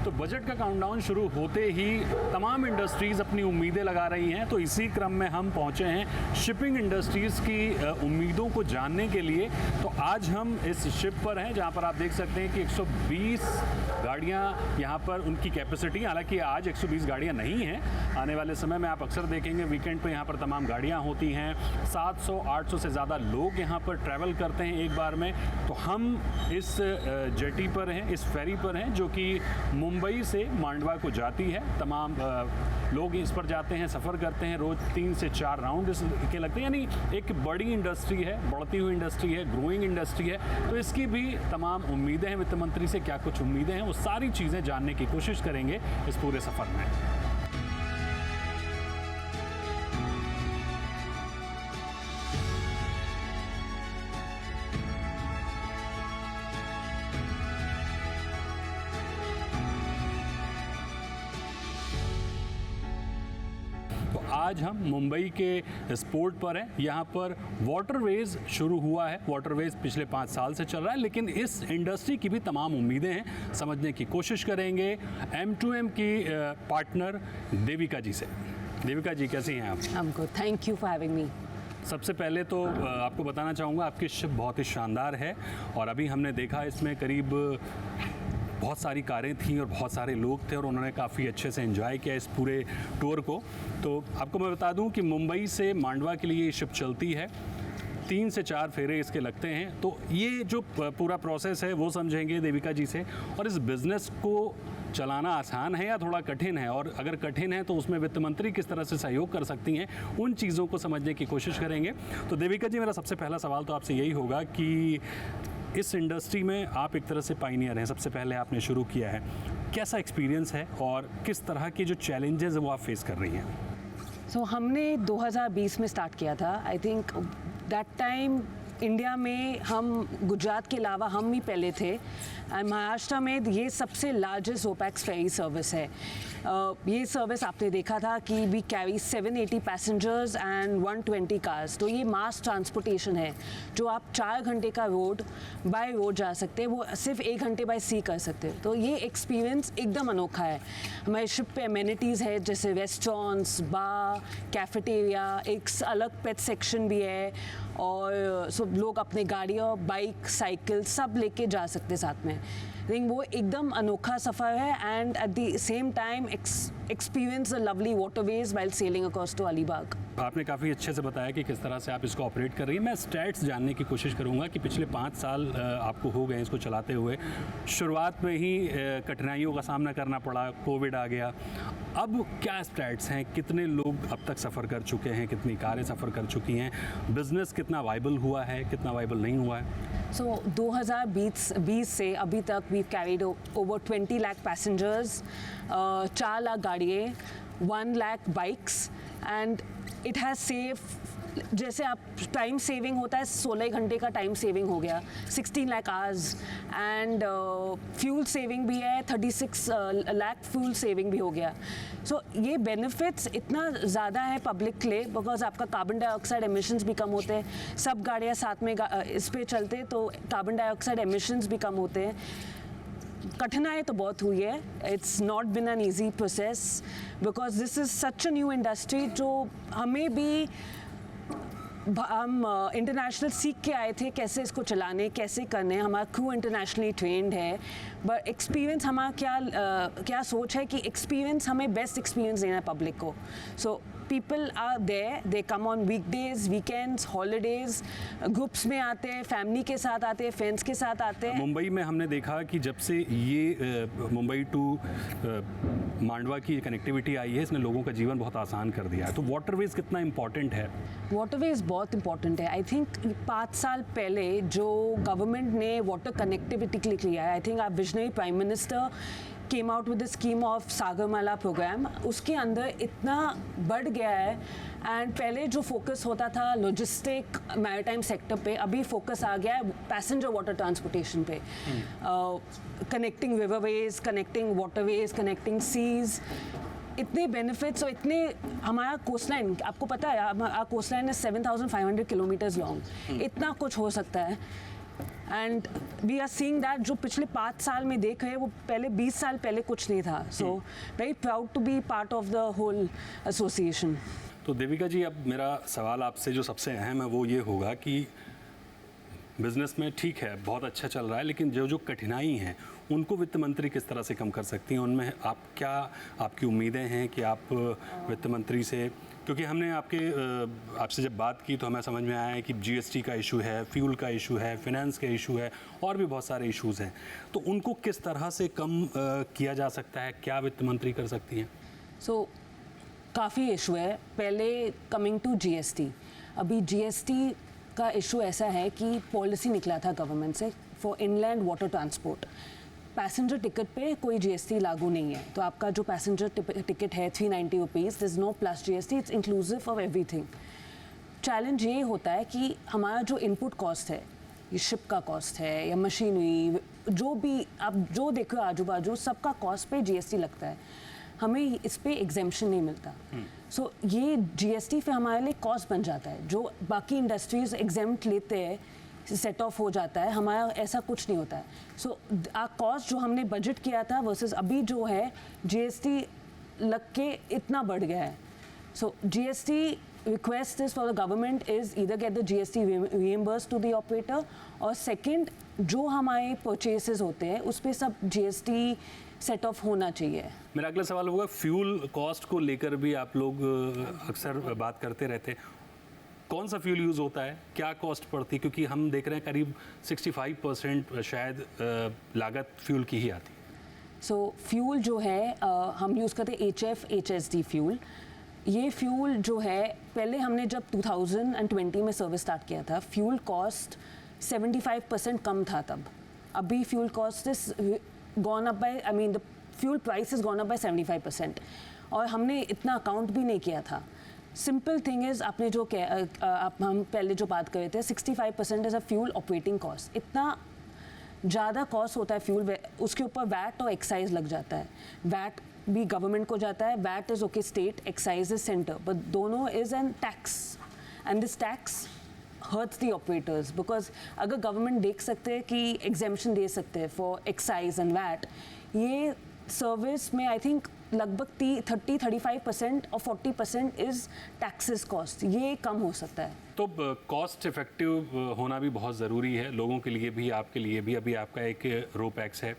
तो बजट का काउंटडाउन शुरू होते ही तमाम इंडस्ट्रीज़ अपनी उम्मीदें लगा रही हैं। तो इसी क्रम में हम पहुंचे हैं शिपिंग इंडस्ट्रीज़ की उम्मीदों को जानने के लिए। तो आज हम इस शिप पर हैं जहां पर आप देख सकते हैं कि 120 गाड़ियां यहां पर उनकी कैपेसिटी, हालांकि आज 120 गाड़ियां नहीं हैं। आने वाले समय में आप अक्सर देखेंगे वीकेंड पे यहां पर तमाम गाड़ियां होती हैं। 700-800 से ज़्यादा लोग यहां पर ट्रैवल करते हैं एक बार में। तो हम इस जेटी पर हैं, इस फेरी पर हैं जो कि मुंबई से मांडवा को जाती है। तमाम लोग इस पर जाते हैं, सफ़र करते हैं, रोज़ 3 से 4 राउंड इसके लगते हैं। यानी एक बड़ी इंडस्ट्री है, बढ़ती हुई इंडस्ट्री है, ग्रोइंग इंडस्ट्री है। तो इसकी भी तमाम उम्मीदें हैं। वित्त मंत्री से क्या कुछ उम्मीदें हैं, वो सारी चीज़ें जानने की कोशिश करेंगे इस पूरे सफ़र में। आज हम मुंबई के स्पोर्ट पर हैं। यहाँ पर वाटरवेज शुरू हुआ है। वाटरवेज पिछले 5 साल से चल रहा है, लेकिन इस इंडस्ट्री की भी तमाम उम्मीदें हैं। समझने की कोशिश करेंगे M2M की पार्टनर देविका जी से। देविका जी, कैसी हैं आप? हमको thank you for having me. सबसे पहले तो आपको बताना चाहूँगा आपकी शिप बहुत ही शानदार है और अभी हमने देखा इसमें करीब बहुत सारी कारें थीं और बहुत सारे लोग थे और उन्होंने काफ़ी अच्छे से एंजॉय किया इस पूरे टूर को। तो आपको मैं बता दूं कि मुंबई से मांडवा के लिए ये शिप चलती है। 3 से 4 फेरे इसके लगते हैं। तो ये जो पूरा प्रोसेस है वो समझेंगे देविका जी से। और इस बिज़नेस को चलाना आसान है या थोड़ा कठिन है, और अगर कठिन है तो उसमें वित्त मंत्री किस तरह से सहयोग कर सकती हैं, उन चीज़ों को समझने की कोशिश करेंगे। तो देविका जी, मेरा सबसे पहला सवाल तो आपसे यही होगा कि इस इंडस्ट्री में आप एक तरह से पायनियर हैं, सबसे पहले आपने शुरू किया है। कैसा एक्सपीरियंस है और किस तरह के जो चैलेंजेस हैं वो आप फेस कर रही हैं? सो हमने 2020 में स्टार्ट किया था। आई थिंक दैट टाइम इंडिया में हम गुजरात के अलावा हम ही पहले थे। एंड महाराष्ट्र में ये सबसे लार्जेस्ट ओपैक्स फेरी सर्विस है। ये सर्विस आपने देखा था कि we carry 780 passengers and 120 cars. तो ये मास ट्रांसपोर्टेशन है जो आप 4 घंटे का रोड बाय रोड जा सकते हैं, वो सिर्फ 1 घंटे बाय सी कर सकते हैं। तो ये एक्सपीरियंस एकदम अनोखा है। हमारे शिप पे एमेनिटीज़ है जैसे रेस्टोरेंट्स, बार, कैफेटेरिया, एक अलग पेट सेक्शन भी है और सब लोग अपने गाड़ियाँ, बाइक, साइकिल सब लेके जा सकते साथ में। आई थिंक वो एकदम अनोखा सफ़र है and at the same time experience the lovely waterways while sailing across to Alibaug. आपने काफ़ी अच्छे से बताया कि किस तरह से आप इसको ऑपरेट कर रही हैं। मैं स्टैट्स जानने की कोशिश करूंगा कि पिछले 5 साल आपको हो गए इसको चलाते हुए। शुरुआत में ही कठिनाइयों का सामना करना पड़ा, कोविड आ गया। अब क्या स्टैट्स हैं, कितने लोग अब तक सफ़र कर चुके हैं, कितनी कारें सफ़र कर चुकी हैं, बिज़नेस कितना वाइबल हुआ है, कितना वाइबल नहीं हुआ है? सो 2020 से अभी तक we carried over 20 lakh passengers, 4 lakh गाड़ियाँ, 1 lakh bikes and it has save, जैसे आप टाइम सेविंग होता है, 16 घंटे का टाइम सेविंग हो गया, 16 lakh hours and fuel saving भी है, 36 लाख फ्यूल सेविंग भी हो गया। सो ये बेनिफिट्स इतना ज़्यादा है पब्लिक के लिए बिकॉज आपका कार्बन डाइऑक्साइड एमिशंस भी कम होते हैं। सब गाड़ियाँ साथ में इस पे चलते तो कार्बन डाइऑक्साइड एमिशंस भी कम होते हैं। कठिनाई तो बहुत हुई है। It's not been an easy process because this is such a new industry जो हमें भी, हम इंटरनेशनल सीख के आए थे कैसे इसको चलाने, कैसे करने। हमारा क्रू इंटरनेशनली ट्रेंड है, बट एक्सपीरियंस हमारा क्या सोच है कि एक्सपीरियंस, हमें बेस्ट एक्सपीरियंस देना है पब्लिक को। So people are there, they come on weekdays, weekends, holidays, groups में आते हैं, फैमिली के साथ आते हैं, फ्रेंड्स के साथ आते हैं। मुंबई में हमने देखा कि जब से ये मुंबई टू मांडवा की कनेक्टिविटी आई है, इसने लोगों का जीवन बहुत आसान कर दिया है। तो वाटरवेज कितना इम्पॉर्टेंट है? वाटरवेज बहुत इंपॉर्टेंट है। आई थिंक 5 साल पहले जो गवर्नमेंट ने वाटर कनेक्टिविटी के लिए किया है, आई थिंक आप visionary prime minister came out with the scheme of Sagarmala program, उसके अंदर इतना बढ़ गया है। एंड पहले जो फोकस होता था लॉजिस्टिक मैरीटाइम सेक्टर पे, अभी फोकस आ गया है पैसेंजर वाटर ट्रांसपोर्टेशन पे। Connecting riverways, connecting waterways, connecting seas, इतने बेनिफिट्स और इतने, हमारा कोस्ट लाइन, आपको पता है हमारा कोस्ट लाइन है 7,500 किलोमीटर्स लॉन्ग। इतना कुछ हो सकता है and we are seeing that जो पिछले 5 साल में देख रहे हैं वो पहले 20 साल पहले कुछ नहीं था. So very proud to be part of the whole association. तो देविका जी, अब मेरा सवाल आपसे जो सबसे अहम है वो ये होगा कि बिजनेस में ठीक है बहुत अच्छा चल रहा है, लेकिन जो कठिनाई हैं उनको वित्त मंत्री किस तरह से कम कर सकती हैं? उनमें आपकी उम्मीदें हैं कि आप वित्त मंत्री से, क्योंकि हमने आपसे जब बात की तो हमें समझ में आया है कि जीएसटी का इशू है, फ्यूल का इशू है, फाइनेंस का इशू है और भी बहुत सारे इश्यूज़ हैं. तो उनको किस तरह से कम किया जा सकता है? क्या वित्त मंत्री कर सकती हैं? काफ़ी इशू है. पहले कमिंग टू जीएसटी, अभी जीएसटी का इशू ऐसा है कि पॉलिसी निकला था गवर्नमेंट से for inland water transport. Passenger ticket पे कोई जीएसटी लागू नहीं है. तो आपका जो पैसेंजर टिकट है 390 rupees, this no plus GST, it's inclusive of everything. Challenge ये होता है कि हमारा जो इनपुट कॉस्ट है, ये शिप का कॉस्ट है या मशीनरी, जो भी आप जो देखो आजू बाजू सबका कॉस्ट पे जीएसटी लगता है. हमें इस पे एग्जेम्पशन नहीं मिलता. सो ये जीएसटी फिर हमारे लिए कॉस्ट बन जाता है. जो बाकी इंडस्ट्रीज एग्जेम्प्ट लेते हैं सेट ऑफ हो जाता है, हमारा ऐसा कुछ नहीं होता है. सो कॉस्ट जो हमने बजट किया था वर्सेस अभी जो है जीएसटी लग के इतना बढ़ गया है. So GST request is for the government is either get the GST reimbursed to the operator और second जो हमारे purchases होते हैं उस पे सब GST सेट ऑफ होना चाहिए. मेरा अगला सवाल होगा, फ्यूल कॉस्ट को लेकर भी आप लोग अक्सर बात करते रहते हैं. कौन सा फ्यूल यूज़ होता है, क्या कॉस्ट पड़ती है? क्योंकि हम देख रहे हैं करीब 65% शायद लागत फ्यूल की ही आती है. सो फ्यूल जो है हम यूज़ करते हैं HF HSD फ्यूल. ये फ्यूल जो है पहले हमने जब 2020 में सर्विस स्टार्ट किया था, फ्यूल कॉस्ट 75% कम था तब. अभी fuel cost is gone up by, I mean the fuel price is gone up by 75% और हमने इतना अकाउंट भी नहीं किया था. सिंपल थिंग इज़ आपने जो हम पहले जो बात कर रहे थे 65% is a fuel operating cost. इतना ज़्यादा कॉस्ट होता है फ्यूल, उसके ऊपर वैट और एक्साइज लग जाता है. वैट भी गवर्नमेंट को जाता है, VAT is okay state, excise is centre, but दोनों is an tax and this tax hurts the operators. Because अगर गवर्नमेंट देख सकते हैं कि एग्जेम्पशन दे सकते हैं फॉर एक्साइज एंड वैट, ये सर्विस में आई थिंक लगभग 30-35% और 40% इज़ टैक्सेस कॉस्ट. ये कम हो सकता है. तो कॉस्ट इफेक्टिव होना भी बहुत ज़रूरी है लोगों के लिए भी, आपके लिए भी. अभी आपका एक रोपैक्स है,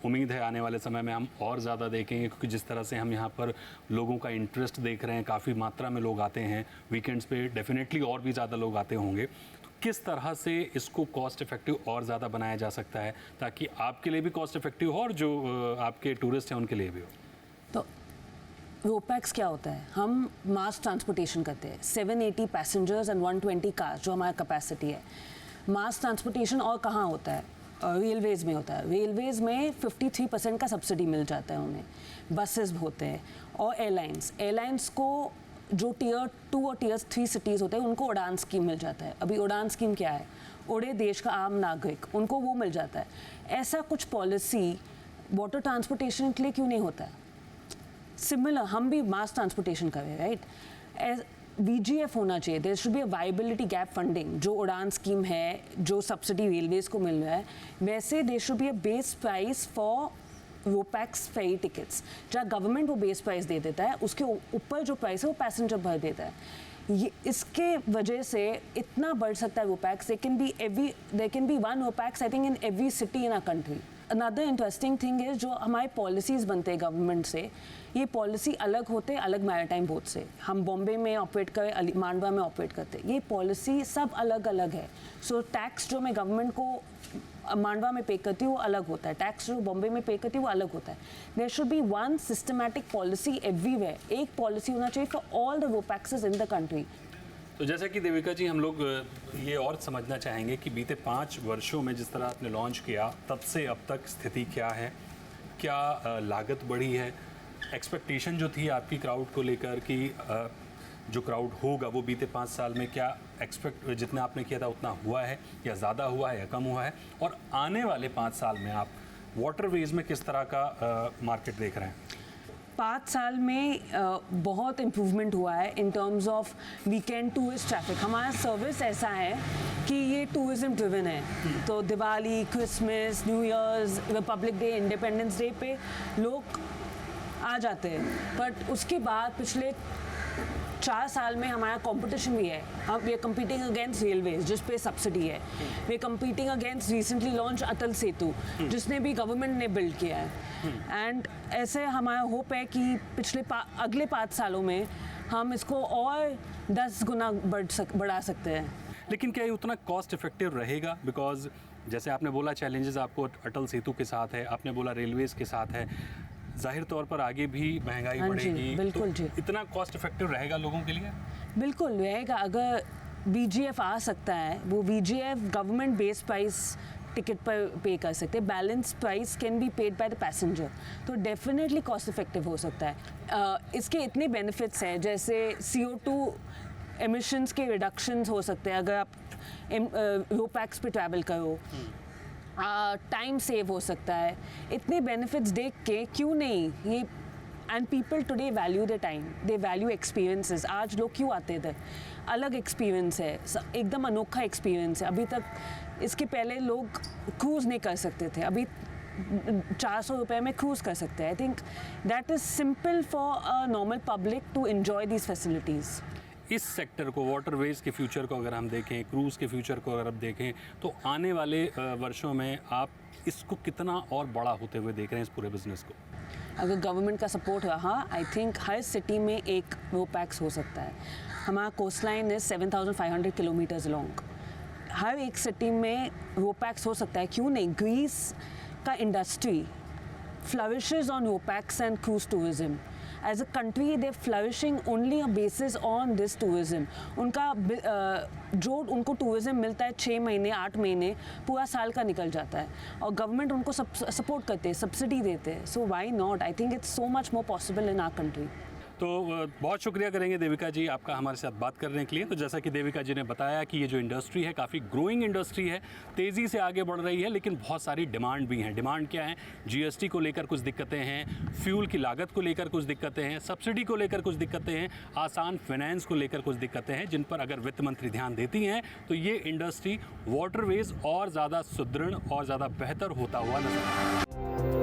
उम्मीद है आने वाले समय में हम और ज़्यादा देखेंगे, क्योंकि जिस तरह से हम यहाँ पर लोगों का इंटरेस्ट देख रहे हैं, काफ़ी मात्रा में लोग आते हैं वीकेंड्स पे, डेफिनेटली और भी ज़्यादा लोग आते होंगे. तो किस तरह से इसको कॉस्ट इफेक्टिव और ज़्यादा बनाया जा सकता है ताकि आपके लिए भी कॉस्ट इफेक्टिव हो और जो आपके टूरिस्ट हैं उनके लिए भी हो? तो रोपैक्स क्या होता है, हम मास ट्रांसपोर्टेशन करते हैं. 780 पैसेंजर्स एंड 120 कार्स जो हमारा कैपेसिटी है. मास ट्रांसपोर्टेशन और कहाँ होता है? रेलवेज़ में होता है. रेलवेज़ में 53% का सब्सिडी मिल जाता है उन्हें. बसेस होते हैं और एयरलाइंस को जो टियर 2 और टियर 3 सिटीज़ होते हैं उनको उड़ान स्कीम मिल जाता है. अभी उड़ान स्कीम क्या है? उड़े देश का आम नागरिक, उनको वो मिल जाता है. ऐसा कुछ पॉलिसी वाटर ट्रांसपोर्टेशन के लिए क्यों नहीं होता है? सिमिलर हम भी मास ट्रांसपोर्टेशन करें, राइट? VGF होना चाहिए. There should be a viability gap funding. जो उड़ान स्कीम है, जो सब्सिडी रेलवेज को मिल रहा है, वैसे there should be a base price for ropax ferry tickets. जहाँ गवर्नमेंट वो बेस प्राइस दे देता है, उसके ऊपर जो प्राइस है वो पैसेंजर भर देता है. ये इसके वजह से इतना बढ़ सकता है ropax. There can be one ropax I think in every city in our country. Another interesting thing is जो हमारे पॉलिसीज़ बनते हैं गवर्नमेंट से, ये पॉलिसी अलग होते हैं अलग मैरिटाइम बोर्ड से. हम बॉम्बे में ऑपरेट करें, मांडवा में ऑपरेट करते हैं, ये पॉलिसी सब अलग अलग है. सो टैक्स जो मैं गवर्नमेंट को मांडवा में पे करती हूँ वो अलग होता है, टैक्स जो बॉम्बे में पे करती हूँ वो अलग होता है. There should be one systematic policy everywhere. एक पॉलिसी होना चाहिए for all the ropaxes in the country. तो जैसा कि देविका जी, हम लोग ये और समझना चाहेंगे कि बीते 5 वर्षों में जिस तरह आपने लॉन्च किया तब से अब तक स्थिति क्या है, क्या लागत बढ़ी है, एक्सपेक्टेशन जो थी आपकी क्राउड को लेकर कि जो क्राउड होगा वो बीते 5 साल में क्या जितना आपने किया था उतना हुआ है या ज़्यादा हुआ है या कम हुआ है, और आने वाले 5 साल में आप वाटरवेज में किस तरह का मार्केट देख रहे हैं? 5 साल में बहुत इम्प्रूवमेंट हुआ है in terms of weekend tourist traffic. हमारा सर्विस ऐसा है कि ये टूरिज्म ड्रिवन है, तो Diwali, Christmas, new years, Republic day, independence day पे लोग आ जाते हैं। बट उसके बाद पिछले 4 साल में हमारा कंपटीशन भी है। हम we are competing against railways जिस पे सब्सिडी है, we are competing against recently launch Atal Setu जिसने भी गवर्नमेंट ने बिल्ड किया है। एंड ऐसे हमारा होप है कि अगले 5 सालों में हम इसको और 10 गुना बढ़ा सकते हैं। लेकिन क्या ये उतना कॉस्ट इफेक्टिव रहेगा? बिकॉज जैसे आपने बोला चैलेंजेस आपको अटल सेतु के साथ है, आपने बोला रेलवेज के साथ है, जाहिर तौर पर आगे भी महंगाई बढ़ेगी, बिल्कुल जी। इतना कॉस्ट इफेक्टिव रहेगा लोगों के लिए? बिल्कुल रहेगा। अगर VGF आ सकता है, वो VGF government based price ticket पर पे कर सकते हैं, balance price can be paid by the passenger, तो डेफिनेटली कॉस्ट इफेक्टिव हो सकता है। इसके इतने बेनिफिट्स हैं, जैसे CO2 एमिशंस के रिडक्शंस हो सकते हैं अगर आप रोपैक्स पे ट्रैवल करो, टाइम सेव हो सकता है। इतने बेनिफिट्स देख के क्यों नहीं ये, and people today value the time, they value experiences. आज लोग क्यों आते थे? अलग एक्सपीरियंस है, एकदम अनोखा एक्सपीरियंस है। अभी तक इसके पहले लोग क्रूज़ नहीं कर सकते थे, अभी 400 रुपये में क्रूज़ कर सकते हैं। I think that is simple for a normal public to enjoy these facilities. इस सेक्टर को, वाटरवेज के फ्यूचर को अगर हम देखें, क्रूज़ के फ्यूचर को अगर आप देखें, तो आने वाले वर्षों में आप इसको कितना और बड़ा होते हुए देख रहे हैं इस पूरे बिजनेस को? अगर गवर्नमेंट का सपोर्ट रहा, आई थिंक हर सिटी में एक रोपैक्स हो सकता है। हमारा coast line is 7,500 kilometres long, हर एक सिटी में रोपैक्स हो सकता है। क्यों नहीं? ग्रीस का industry flourishes on RoPax and cruise tourism. As a country, they're flourishing only a basis on this tourism. उनका जो उनको टूरिज्म मिलता है 6 महीने 8 महीने पूरा साल का निकल जाता है, और गवर्नमेंट उनको सपोर्ट करते हैं, सब्सिडी देते हैं। So why not? I think it's so much more possible in our country. तो बहुत शुक्रिया करेंगे देविका जी आपका हमारे साथ बात करने के लिए। तो जैसा कि देविका जी ने बताया कि ये जो इंडस्ट्री है काफ़ी ग्रोइंग इंडस्ट्री है, तेज़ी से आगे बढ़ रही है, लेकिन बहुत सारी डिमांड भी हैं। डिमांड क्या है? GST को लेकर कुछ दिक्कतें हैं, फ्यूल की लागत को लेकर कुछ दिक्कतें हैं, सब्सिडी को लेकर कुछ दिक्कतें हैं, आसान फाइनेंस को लेकर कुछ दिक्कतें हैं, जिन पर अगर वित्त मंत्री ध्यान देती हैं तो ये इंडस्ट्री वाटरवेज और ज़्यादा सुदृढ़ और ज़्यादा बेहतर होता हुआ नजर आता है।